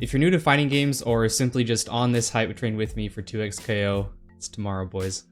If you're new to fighting games or simply just on this hype train with me for 2xKO, it's tomorrow, boys,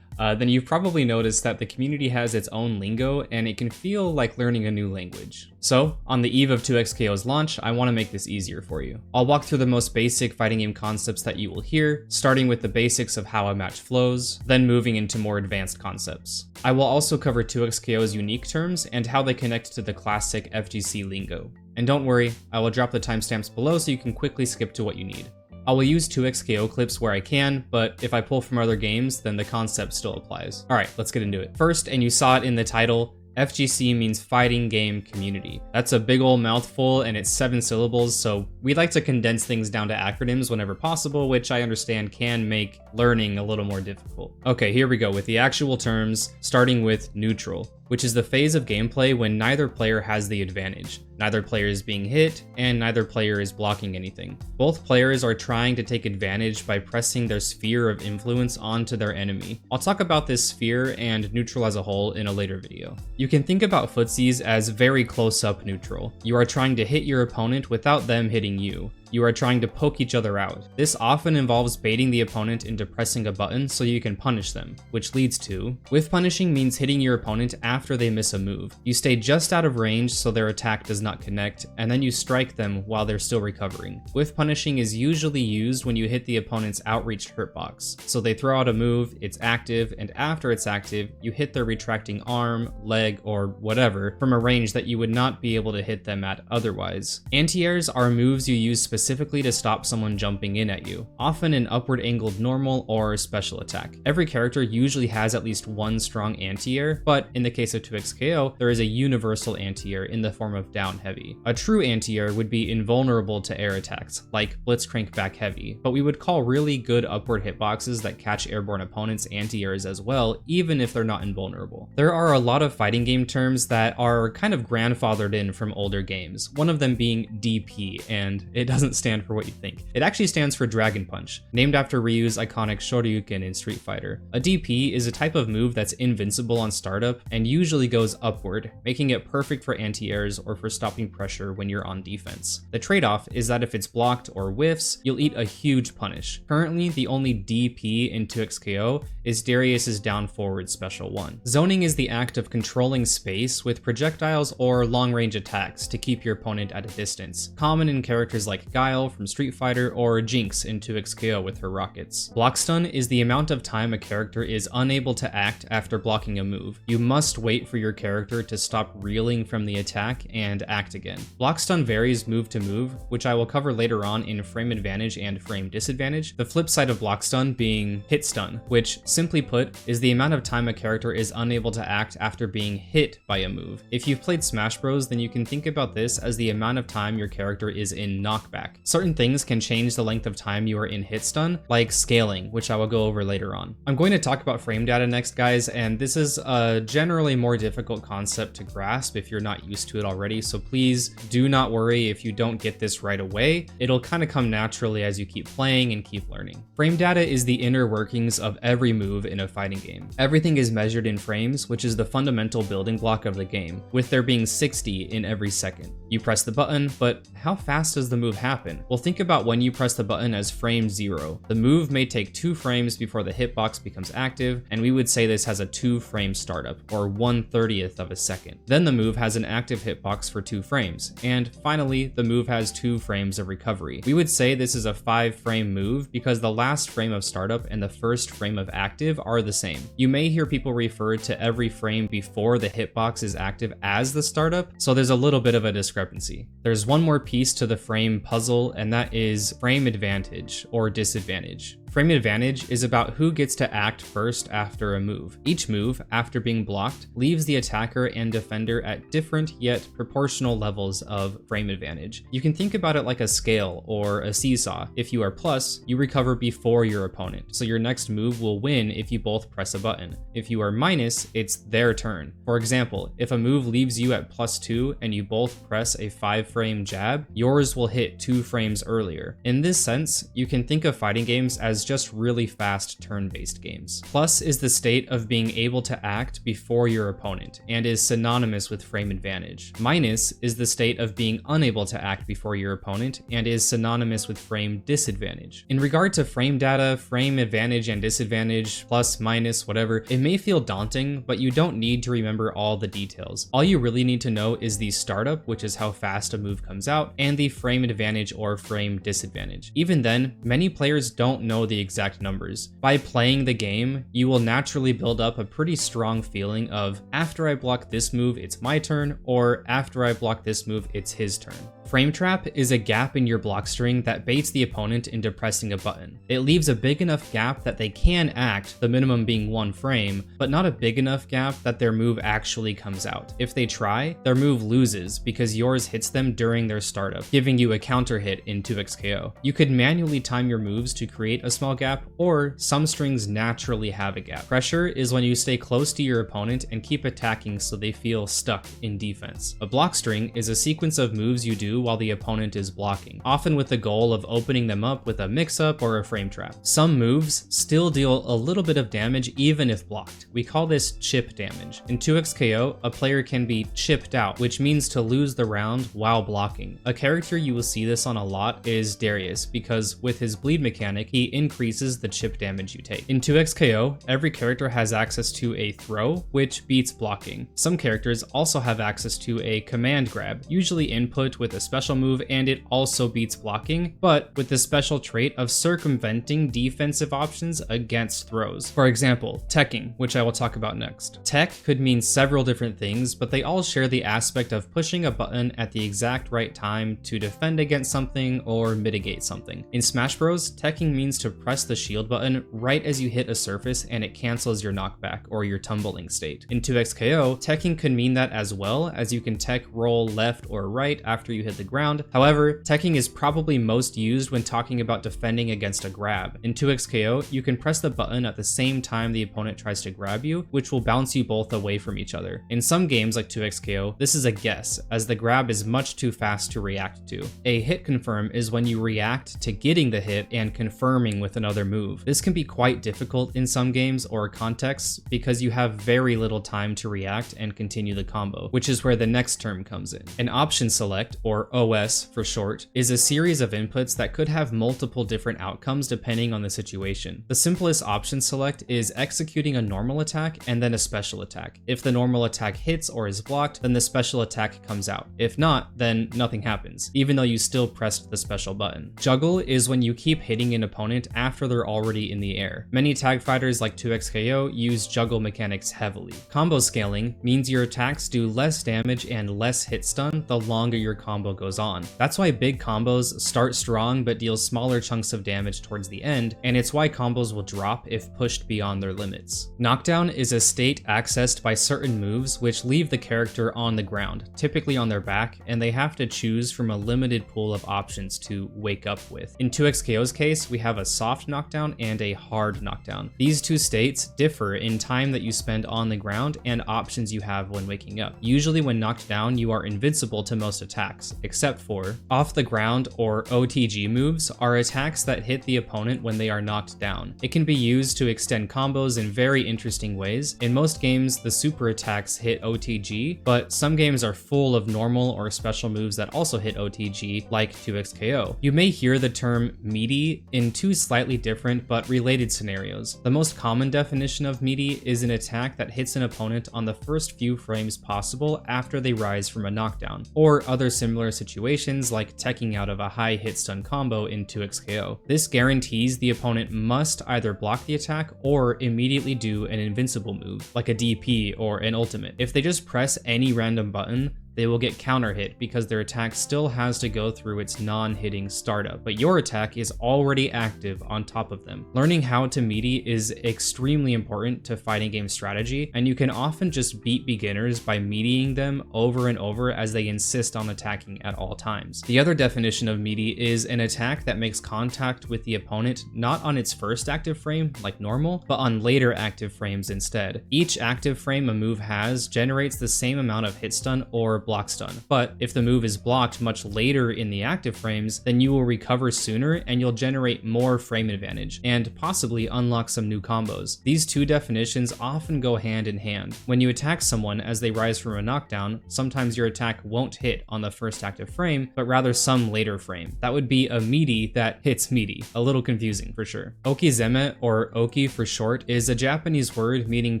then you've probably noticed that the community has its own lingo and it can feel like learning a new language. So, on the eve of 2xKO's launch, I want to make this easier for you. I'll walk through the most basic fighting game concepts that you will hear, starting with the basics of how a match flows, then moving into more advanced concepts. I will also cover 2xKO's unique terms and how they connect to the classic FGC lingo. And don't worry, I will drop the timestamps below so you can quickly skip to what you need. I will use 2xKO clips where I can, but if I pull from other games, then the concept still applies. Alright, let's get into it. First, and you saw it in the title, FGC means Fighting Game Community. That's a big old mouthful and it's 7 syllables, so we like to condense things down to acronyms whenever possible, which I understand can make learning a little more difficult. Okay, here we go with the actual terms, starting with neutral, which is the phase of gameplay when neither player has the advantage. Neither player is being hit, and neither player is blocking anything. Both players are trying to take advantage by pressing their sphere of influence onto their enemy. I'll talk about this sphere and neutral as a whole in a later video. You can think about Footsies as very close-up neutral. You are trying to hit your opponent without them hitting you. You are trying to poke each other out. This often involves baiting the opponent into pressing a button so you can punish them, which leads to Whiff Punishing means hitting your opponent after they miss a move. You stay just out of range so their attack does not connect, and then you strike them while they're still recovering. Whiff Punishing is usually used when you hit the opponent's outreached hurt box. So they throw out a move, it's active, and after it's active, you hit their retracting arm, leg, or whatever from a range that you would not be able to hit them at otherwise. Anti-airs are moves you use specifically to stop someone jumping in at you, often an upward angled normal or special attack. Every character usually has at least one strong anti-air, but in the case of 2xKO, there is a universal anti-air in the form of down heavy. A true anti-air would be invulnerable to air attacks, like Blitzcrank back heavy, but we would call really good upward hitboxes that catch airborne opponents anti-airs as well, even if they're not invulnerable. There are a lot of fighting game terms that are kind of grandfathered in from older games, one of them being DP, and it doesn't stand for what you think. It actually stands for Dragon Punch, named after Ryu's iconic Shoryuken in Street Fighter. A DP is a type of move that's invincible on startup and usually goes upward, making it perfect for anti-airs or for stopping pressure when you're on defense. The trade-off is that if it's blocked or whiffs, you'll eat a huge punish. Currently, the only DP in 2xKO is Darius's down forward special 1. Zoning is the act of controlling space with projectiles or long-range attacks to keep your opponent at a distance, common in characters like Guile from Street Fighter or Jinx in 2xKO with her rockets. Blockstun is the amount of time a character is unable to act after blocking a move. You must wait for your character to stop reeling from the attack and act again. Blockstun varies move to move, which I will cover later on in frame advantage and frame disadvantage. The flip side of Blockstun being Hitstun, which simply put is the amount of time a character is unable to act after being hit by a move. If you've played Smash Bros, then you can think about this as the amount of time your character is in knockback. Certain things can change the length of time you are in Hitstun, like scaling, which I will go over later on. I'm going to talk about frame data next, guys, and this is a generally more difficult concept to grasp if you're not used to it already, so please do not worry if you don't get this right away. It'll kind of come naturally as you keep playing and keep learning. Frame data is the inner workings of every move in a fighting game. Everything is measured in frames, which is the fundamental building block of the game, with there being 60 in every second. You press the button, but how fast does the move happen? Well, think about when you press the button as frame 0. The move may take 2 frames before the hitbox becomes active, and we would say this has a 2-frame startup, or 1/30th of a second. Then the move has an active hitbox for 2 frames, and finally, the move has 2 frames of recovery. We would say this is a 5-frame move because the last frame of startup and the first frame of active are the same. You may hear people refer to every frame before the hitbox is active as the startup, so there's a little bit of a discrepancy. There's one more piece to the frame puzzle, and that is frame advantage or disadvantage. Frame advantage is about who gets to act first after a move. Each move, after being blocked, leaves the attacker and defender at different yet proportional levels of frame advantage. You can think about it like a scale or a seesaw. If you are plus, you recover before your opponent, so your next move will win if you both press a button. If you are minus, it's their turn. For example, if a move leaves you at +2 and you both press a 5-frame jab, yours will hit 2 frames earlier. In this sense, you can think of fighting games as just really fast turn-based games. Plus is the state of being able to act before your opponent, and is synonymous with frame advantage. Minus is the state of being unable to act before your opponent, and is synonymous with frame disadvantage. In regard to frame data, frame advantage and disadvantage, plus, minus, whatever, it may feel daunting, but you don't need to remember all the details. All you really need to know is the startup, which is how fast a move comes out, and the frame advantage or frame disadvantage. Even then, many players don't know the exact numbers. By playing the game, you will naturally build up a pretty strong feeling of, after I block this move, it's my turn, or after I block this move, it's his turn. Frame trap is a gap in your block string that baits the opponent into pressing a button. It leaves a big enough gap that they can act, the minimum being 1 frame, but not a big enough gap that their move actually comes out. If they try, their move loses because yours hits them during their startup, giving you a counter hit in 2x KO. You could manually time your moves to create a small gap, or some strings naturally have a gap. Pressure is when you stay close to your opponent and keep attacking so they feel stuck in defense. A block string is a sequence of moves you do while the opponent is blocking, often with the goal of opening them up with a mix-up or a frame trap. Some moves still deal a little bit of damage even if blocked. We call this chip damage. In 2x KO, a player can be chipped out, which means to lose the round while blocking. A character you will see this on a lot is Darius, because with his bleed mechanic, he increases the chip damage you take. In 2x KO, every character has access to a throw, which beats blocking. Some characters also have access to a command grab, usually input with a special move, and it also beats blocking, but with the special trait of circumventing defensive options against throws. For example, teching, which I will talk about next. Tech could mean several different things, but they all share the aspect of pushing a button at the exact right time to defend against something or mitigate something. In Smash Bros, teching means to press the shield button right as you hit a surface and it cancels your knockback or your tumbling state. In 2x KO, teching could mean that as well, as you can tech roll left or right after you hit the ground. However, teching is probably most used when talking about defending against a grab. In 2x KO, you can press the button at the same time the opponent tries to grab you, which will bounce you both away from each other. In some games like 2x KO, this is a guess, as the grab is much too fast to react to. A hit confirm is when you react to getting the hit and confirming with another move. This can be quite difficult in some games or contexts because you have very little time to react and continue the combo, which is where the next term comes in. An option select, or OS for short, is a series of inputs that could have multiple different outcomes depending on the situation. The simplest option select is executing a normal attack and then a special attack. If the normal attack hits or is blocked, then the special attack comes out. If not, then nothing happens, even though you still pressed the special button. Juggle is when you keep hitting an opponent after they're already in the air. Many tag fighters like 2x KO use juggle mechanics heavily. Combo scaling means your attacks do less damage and less hit stun the longer your combo goes on. That's why big combos start strong but deal smaller chunks of damage towards the end, and it's why combos will drop if pushed beyond their limits. Knockdown is a state accessed by certain moves which leave the character on the ground, typically on their back, and they have to choose from a limited pool of options to wake up with. In 2x KO's case, we have a soft knockdown and a hard knockdown. These two states differ in time that you spend on the ground and options you have when waking up. Usually when knocked down, you are invincible to most attacks, except for off the ground or OTG moves are attacks that hit the opponent when they are knocked down. It can be used to extend combos in very interesting ways. In most games, the super attacks hit OTG, but some games are full of normal or special moves that also hit OTG, like 2x KO. You may hear the term Meaty in two slightly different but related scenarios. The most common definition of Meaty is an attack that hits an opponent on the first few frames possible after they rise from a knockdown, or other similar situations like teching out of a high hit stun combo in 2x KO. This guarantees the opponent must either block the attack or immediately do an invincible move, like a DP or an ultimate. If they just press any random button, they will get counter hit because their attack still has to go through its non-hitting startup, but your attack is already active on top of them. Learning how to Meaty is extremely important to fighting game strategy, and you can often just beat beginners by Meatying them over and over as they insist on attacking at all times. The other definition of Meaty is an attack that makes contact with the opponent not on its first active frame, like normal, but on later active frames instead. Each active frame a move has generates the same amount of hit stun or Blockstun. But if the move is blocked much later in the active frames, then you will recover sooner and you'll generate more frame advantage, and possibly unlock some new combos. These two definitions often go hand in hand. When you attack someone as they rise from a knockdown, sometimes your attack won't hit on the first active frame, but rather some later frame. That would be a Meaty that hits Meaty. A little confusing for sure. Okizeme, or Oki for short, is a Japanese word meaning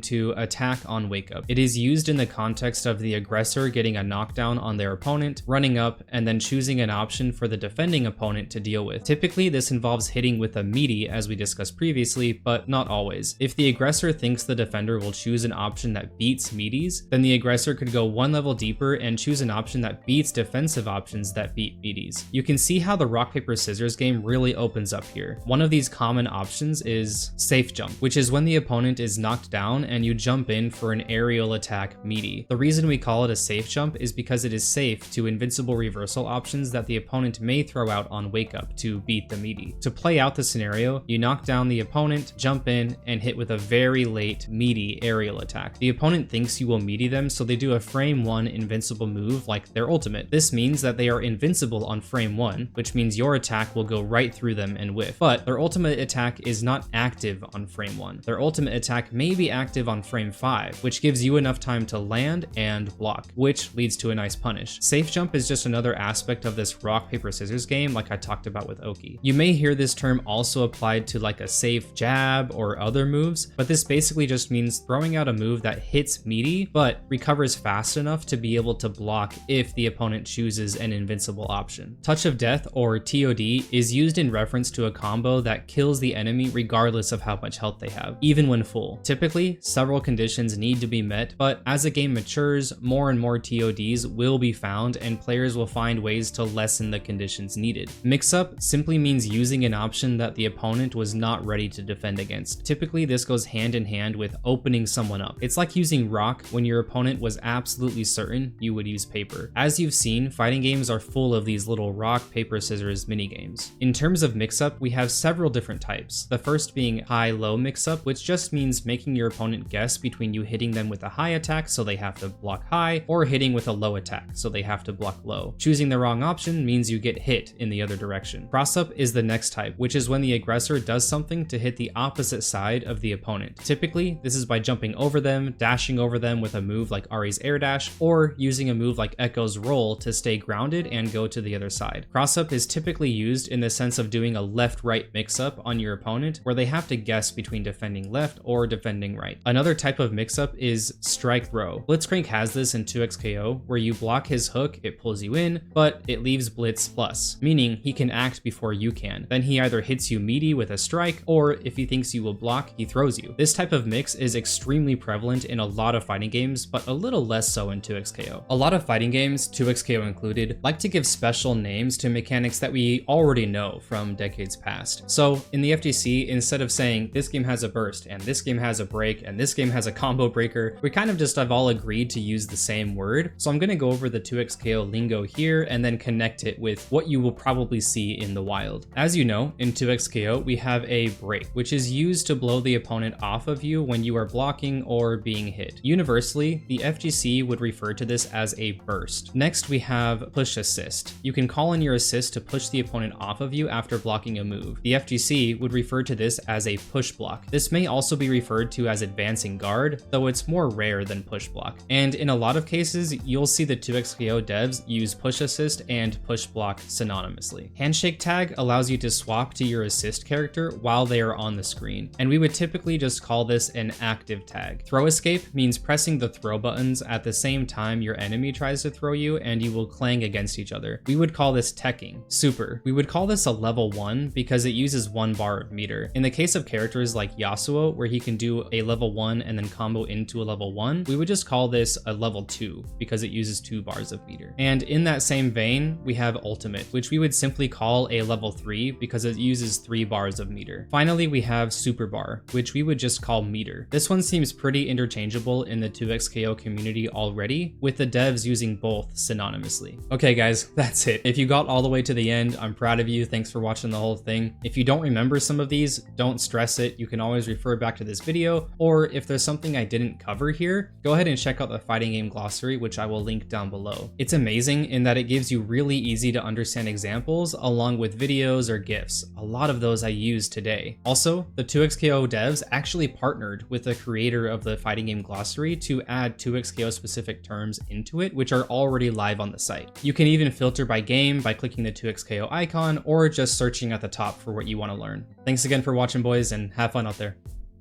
to attack on wake up. It is used in the context of the aggressor getting a knockdown on their opponent, running up, and then choosing an option for the defending opponent to deal with. Typically, this involves hitting with a Meaty, as we discussed previously, but not always. If the aggressor thinks the defender will choose an option that beats Meaties, then the aggressor could go one level deeper and choose an option that beats defensive options that beat Meaties. You can see how the rock, paper, scissors game really opens up here. One of these common options is safe jump, which is when the opponent is knocked down and you jump in for an aerial attack Meaty. The reason we call it a safe jump is because it is safe to invincible reversal options that the opponent may throw out on wake up to beat the Meaty. To play out the scenario, you knock down the opponent, jump in, and hit with a very late Meaty aerial attack. The opponent thinks you will Meaty them, so they do a frame 1 invincible move like their ultimate. This means that they are invincible on frame 1, which means your attack will go right through them and whiff. But their ultimate attack is not active on frame 1. Their ultimate attack may be active on frame 5, which gives you enough time to land and block, which leads to a nice punish. Safe jump is just another aspect of this rock, paper, scissors game like I talked about with Oki. You may hear this term also applied to like a safe jab or other moves, but this basically just means throwing out a move that hits Meaty, but recovers fast enough to be able to block if the opponent chooses an invincible option. Touch of Death, or TOD, is used in reference to a combo that kills the enemy regardless of how much health they have, even when full. Typically, several conditions need to be met, but as the game matures, more and more TODs will be found and players will find ways to lessen the conditions needed. Mix-up simply means using an option that the opponent was not ready to defend against. Typically, this goes hand in hand with opening someone up. It's like using rock when your opponent was absolutely certain you would use paper. As you've seen, fighting games are full of these little rock, paper, scissors minigames. In terms of mix-up, we have several different types. The first being high-low mix-up, which just means making your opponent guess between you hitting them with a high attack so they have to block high, or hitting with a low attack so they have to block low. Choosing the wrong option means you get hit in the other direction. Cross-up is the next type, which is when the aggressor does something to hit the opposite side of the opponent. Typically, this is by jumping over them, dashing over them with a move like Ari's air dash, or using a move like Echo's roll to stay grounded and go to the other side. Cross-up is typically used in the sense of doing a left-right mix-up on your opponent, where they have to guess between defending left or defending right. Another type of mix-up is strike throw. Blitzcrank has this in 2xKO, where you block his hook, it pulls you in, but it leaves Blitz plus, meaning he can act before you can. Then he either hits you Meaty with a strike, or if he thinks you will block, he throws you. This type of mix is extremely prevalent in a lot of fighting games, but a little less so in 2xKO. A lot of fighting games, 2xKO included, like to give special names to mechanics that we already know from decades past. So in the FGC, instead of saying this game has a burst, and this game has a break, and this game has a combo breaker, we kind of just have all agreed to use the same word. So I'm going to go over the 2xKO lingo here and then connect it with what you will probably see in the wild. As you know, in 2xKO, we have a break, which is used to blow the opponent off of you when you are blocking or being hit. Universally, the FGC would refer to this as a burst. Next, we have push assist. You can call in your assist to push the opponent off of you after blocking a move. The FGC would refer to this as a push block. This may also be referred to as advancing guard, though it's more rare than push block. And in a lot of cases, you'll see the 2xKO devs use push assist and push block synonymously. Handshake tag allows you to swap to your assist character while they are on the screen, and we would typically just call this an active tag. Throw escape means pressing the throw buttons at the same time your enemy tries to throw you, and you will clang against each other. We would call this teching. Super. We would call this a level 1 because it uses 1 bar of meter. In the case of characters like Yasuo, where he can do a level 1 and then combo into a level 1, we would just call this a level 2 because it uses 2 bars of meter. And in that same vein, we have ultimate, which we would simply call a level 3 because it uses 3 bars of meter. Finally, we have super bar, which we would just call meter. This one seems pretty interchangeable in the 2xKO community already, with the devs using both synonymously. Okay guys, that's it. If you got all the way to the end, I'm proud of you. Thanks for watching the whole thing. If you don't remember some of these, don't stress it. You can always refer back to this video, or if there's something I didn't cover here, go ahead and check out the Fighting Game Glossary, which I will will link down below. It's amazing in that it gives you really easy to understand examples along with videos or GIFs. A lot of those I use today. Also, the 2xKO devs actually partnered with the creator of the Fighting Game Glossary to add 2xKO specific terms into it, which are already live on the site. You can even filter by game by clicking the 2xKO icon or just searching at the top for what you want to learn. Thanks again for watching, boys, and have fun out there.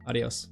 Adios.